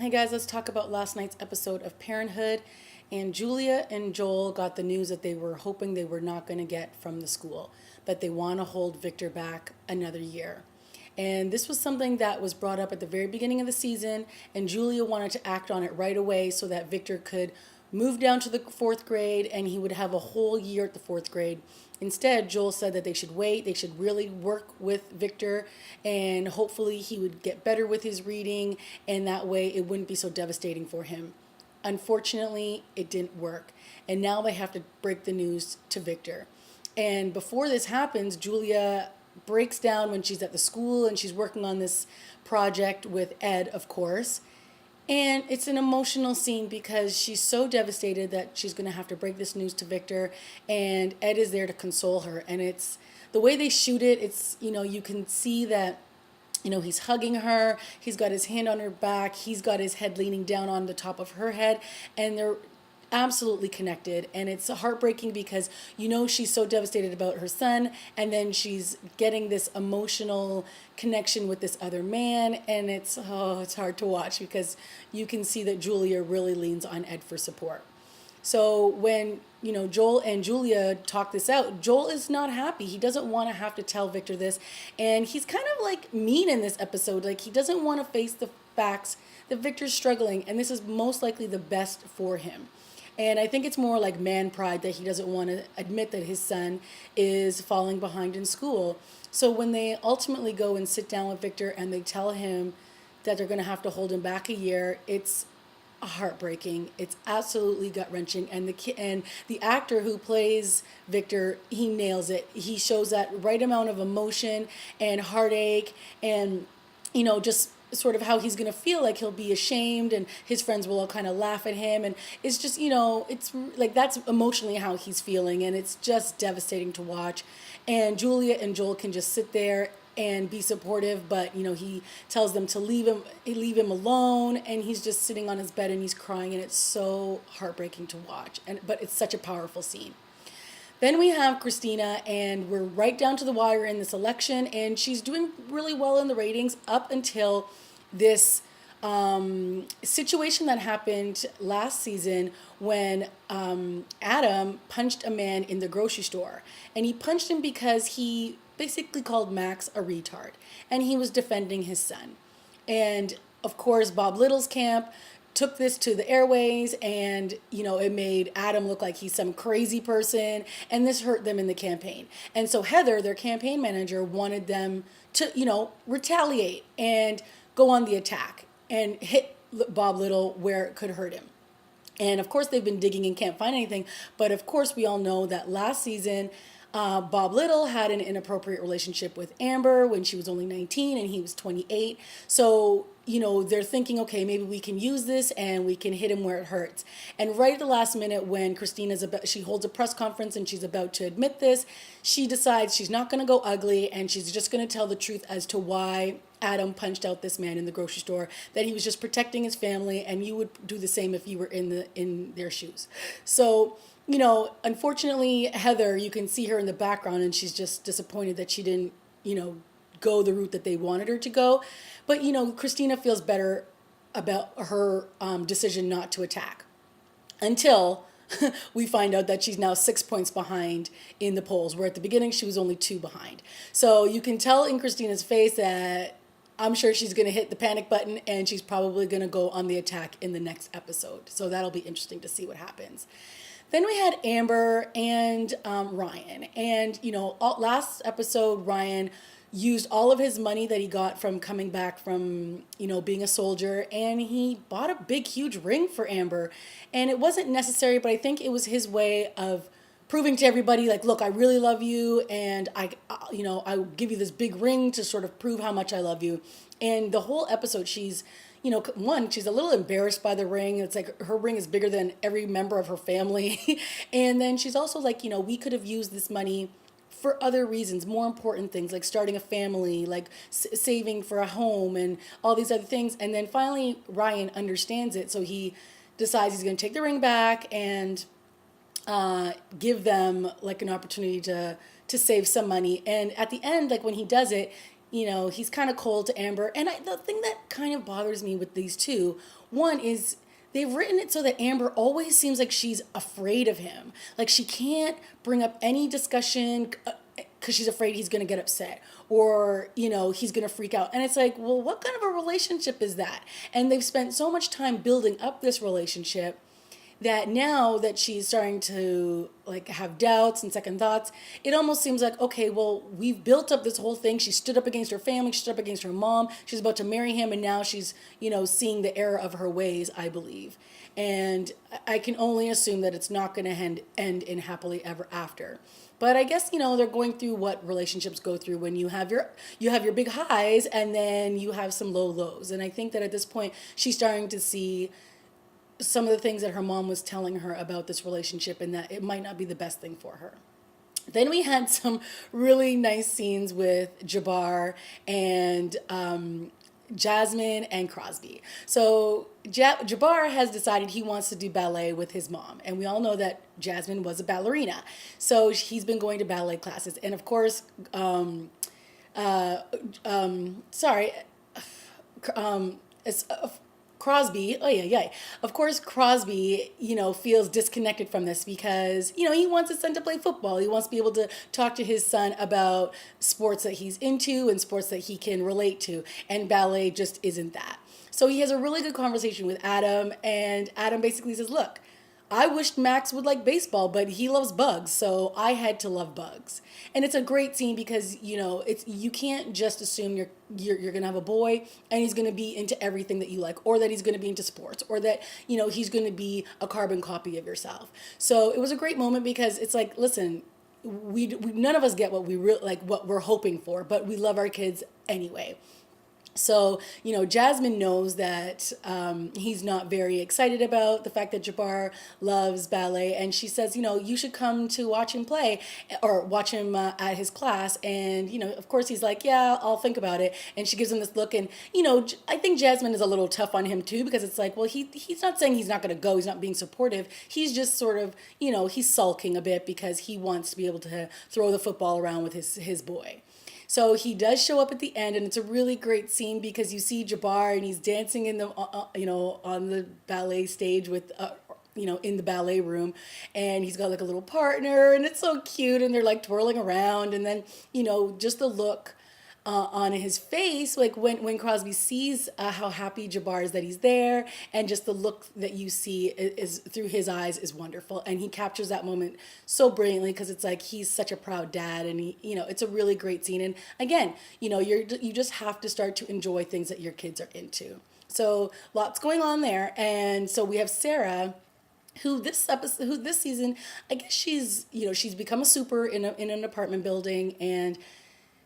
Hey guys, let's talk about last night's episode of Parenthood. And Julia and Joel got the news that they were hoping they were not going to get from the school, but they want to hold Victor back another year. And this was something that was brought up at the very beginning of the season, and Julia wanted to act on it right away so that Victor could move down to the fourth grade and he would have a whole year at the fourth grade. Instead, Joel said that they should wait, they should really work with Victor, and hopefully he would get better with his reading, and that way it wouldn't be so devastating for him. Unfortunately, it didn't work, and now they have to break the news to Victor. And before this happens, Julia breaks down when she's at the school and she's working on this project with Ed, of course. And it's an emotional scene because she's so devastated that she's going to have to break this news to Victor, and Ed is there to console her. And it's the way they shoot it, it's, you can see that, he's hugging her, he's got his hand on her back, he's got his head leaning down on the top of her head, and they're absolutely connected. And it's heartbreaking because she's so devastated about her son, and then she's getting this emotional connection with this other man, and it's hard to watch because you can see that Julia really leans on Ed for support. So when Joel and Julia talk this out, Joel is not happy. He doesn't want to have to tell Victor this, and he's kind of like mean in this episode. Like, he doesn't want to face the facts that Victor's struggling, and this is most likely the best for him. And I think it's more like man pride that he doesn't want to admit that his son is falling behind in school. So when they ultimately go and sit down with Victor and they tell him that they're going to have to hold him back a year, it's heartbreaking. It's absolutely gut-wrenching. And the actor who plays Victor, he nails it. He shows that right amount of emotion and heartache and, just sort of how he's going to feel. Like, he'll be ashamed and his friends will all kind of laugh at him, and it's just, it's like that's emotionally how he's feeling, and it's just devastating to watch. And Julia and Joel can just sit there and be supportive, but he tells them to leave him alone, and he's just sitting on his bed and he's crying, and it's so heartbreaking to watch, but it's such a powerful scene. Then we have Kristina, and we're right down to the wire in this election, and she's doing really well in the ratings up until this situation that happened last season when Adam punched a man in the grocery store. And he punched him because he basically called Max a retard, and he was defending his son. And of course, Bob Little's camp took this to the airways, and it made Adam look like he's some crazy person, and this hurt them in the campaign. And so Heather, their campaign manager, wanted them to retaliate and go on the attack and hit Bob Little where it could hurt him. And of course they've been digging and can't find anything, but of course we all know that last season Bob Little had an inappropriate relationship with Amber when she was only 19 and he was 28. So, they're thinking, okay, maybe we can use this and we can hit him where it hurts. And right at the last minute, when she holds a press conference and she's about to admit this, she decides she's not going to go ugly, and she's just going to tell the truth as to why Adam punched out this man in the grocery store, that he was just protecting his family, and you would do the same if you were in their shoes. So, unfortunately, Heather, you can see her in the background, and she's just disappointed that she didn't, go the route that they wanted her to go. But, Kristina feels better about her decision not to attack until we find out that she's now 6 points behind in the polls, where at the beginning she was only 2 behind. So you can tell in Kristina's face that I'm sure she's going to hit the panic button, and she's probably going to go on the attack in the next episode. So that'll be interesting to see what happens. Then we had Amber and Ryan. And, last episode, Ryan used all of his money that he got from coming back from, being a soldier, and he bought a big, huge ring for Amber. And it wasn't necessary, but I think it was his way of proving to everybody, like, look, I really love you, and I'll give you this big ring to sort of prove how much I love you. And the whole episode, she's she's a little embarrassed by the ring. It's like her ring is bigger than every member of her family. And then she's also like, we could have used this money for other reasons, more important things, like starting a family, like saving for a home and all these other things. And then finally, Ryan understands it. So he decides he's going to take the ring back and give them like an opportunity to save some money. And at the end, like when he does it, he's kind of cold to Amber. And the thing that kind of bothers me with these two, one is they've written it so that Amber always seems like she's afraid of him. Like she can't bring up any discussion because she's afraid he's going to get upset or, he's going to freak out. And it's like, well, what kind of a relationship is that? And they've spent so much time building up this relationship that now that she's starting to like have doubts and second thoughts, it almost seems like, okay, well, we've built up this whole thing. She stood up against her family, she stood up against her mom, she's about to marry him, and now she's, seeing the error of her ways, I believe. And I can only assume that it's not going to end in happily ever after. But I guess, they're going through what relationships go through when you have your big highs and then you have some low lows. And I think that at this point she's starting to see some of the things that her mom was telling her about this relationship and that it might not be the best thing for her. Then we had some really nice scenes with Jabbar and Jasmine and Crosby. So Jabbar has decided he wants to do ballet with his mom. And we all know that Jasmine was a ballerina. So he's been going to ballet classes. And of course, Crosby, of course, Crosby, feels disconnected from this because, he wants his son to play football. He wants to be able to talk to his son about sports that he's into and sports that he can relate to. And ballet just isn't that. So he has a really good conversation with Adam, and Adam basically says, look, I wished Max would like baseball, but he loves bugs, so I had to love bugs. And it's a great scene because you can't just assume you're gonna have a boy and he's gonna be into everything that you like, or that he's gonna be into sports, or that he's gonna be a carbon copy of yourself. So it was a great moment because it's like, listen, we none of us get what what we're hoping for, but we love our kids anyway. So, Jasmine knows that he's not very excited about the fact that Jabbar loves ballet. And she says, you should come to watch him play or watch him at his class. And, of course, he's like, yeah, I'll think about it. And she gives him this look. And, I think Jasmine is a little tough on him, too, because it's like, well, he's not saying he's not going to go. He's not being supportive. He's just sort of, he's sulking a bit because he wants to be able to throw the football around with his boy. So he does show up at the end, and it's a really great scene because you see Jabbar and he's dancing in the on the ballet stage with in the ballet room, and he's got like a little partner, and it's so cute, and they're like twirling around, and then just the look on his face, like when Crosby sees how happy Jabbar is that he's there, and just the look that you see is through his eyes is wonderful, and he captures that moment so brilliantly because it's like he's such a proud dad, and he, it's a really great scene. And again, you just have to start to enjoy things that your kids are into. So lots going on there, and so we have Sara, who this season, I guess she's become a super in an apartment building, and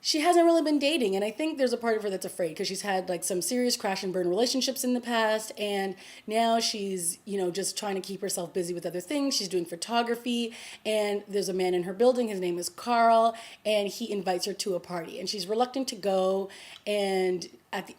she hasn't really been dating. And I think there's a part of her that's afraid because she's had like some serious crash and burn relationships in the past. And now she's, just trying to keep herself busy with other things. She's doing photography, and there's a man in her building. His name is Carl, and he invites her to a party, and she's reluctant to go. And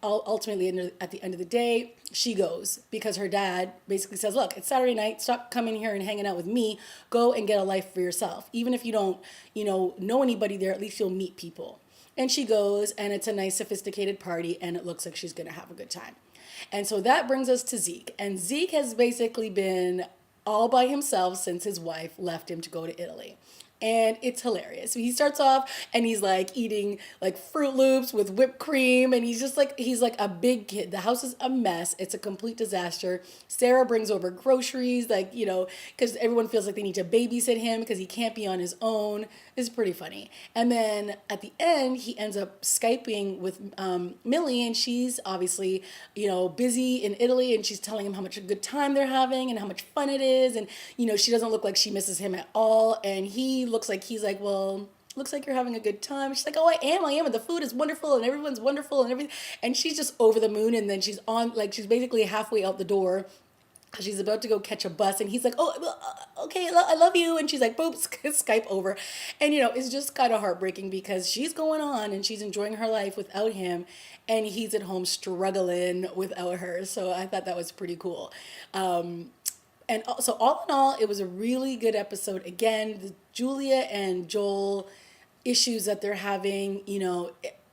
ultimately at the end of the day, she goes because her dad basically says, look, it's Saturday night. Stop coming here and hanging out with me. Go and get a life for yourself. Even if you don't, know anybody there, at least you'll meet people. And she goes, and it's a nice, sophisticated party, and it looks like she's going to have a good time. And so that brings us to Zeke. And Zeke has basically been all by himself since his wife left him to go to Italy. And it's hilarious. So he starts off and he's like eating like Fruit Loops with whipped cream, and he's like a big kid. The house is a mess. It's a complete disaster. Sara brings over groceries, because everyone feels like they need to babysit him because he can't be on his own. It's pretty funny. And then at the end, he ends up Skyping with Millie, and she's obviously, busy in Italy, and she's telling him how much a good time they're having and how much fun it is. And, she doesn't look like she misses him at all. And he looks like he's like, well, looks like you're having a good time. She's like, oh, I am, and the food is wonderful, and everyone's wonderful, and everything. And she's just over the moon, and then she's basically halfway out the door. She's about to go catch a bus, and he's like, oh, okay, I love you. And she's like, boop, Skype over. And, it's just kind of heartbreaking because she's going on, and she's enjoying her life without him, and he's at home struggling without her. So I thought that was pretty cool. And so all in all, it was a really good episode. Again, the Julia and Joel issues that they're having,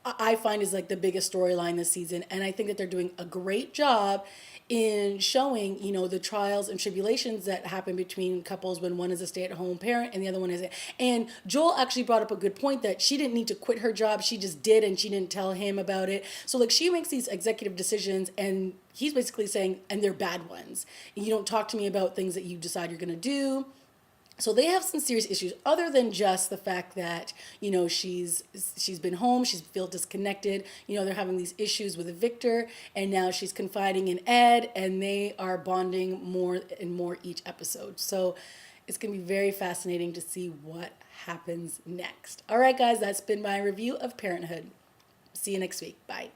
I find is like the biggest storyline this season. And I think that they're doing a great job in showing, you know, the trials and tribulations that happen between couples when one is a stay-at-home parent and the other one isn't. And Joel actually brought up a good point that she didn't need to quit her job. She just did, and she didn't tell him about it. So like she makes these executive decisions, and he's basically saying, and they're bad ones. You don't talk to me about things that you decide you're going to do. So they have some serious issues other than just the fact that, you know, she's been home, she's feel disconnected. You know, they're having these issues with Victor, and now she's confiding in Ed, and they are bonding more and more each episode. So it's going to be very fascinating to see what happens next. All right, guys, that's been my review of Parenthood. See you next week. Bye.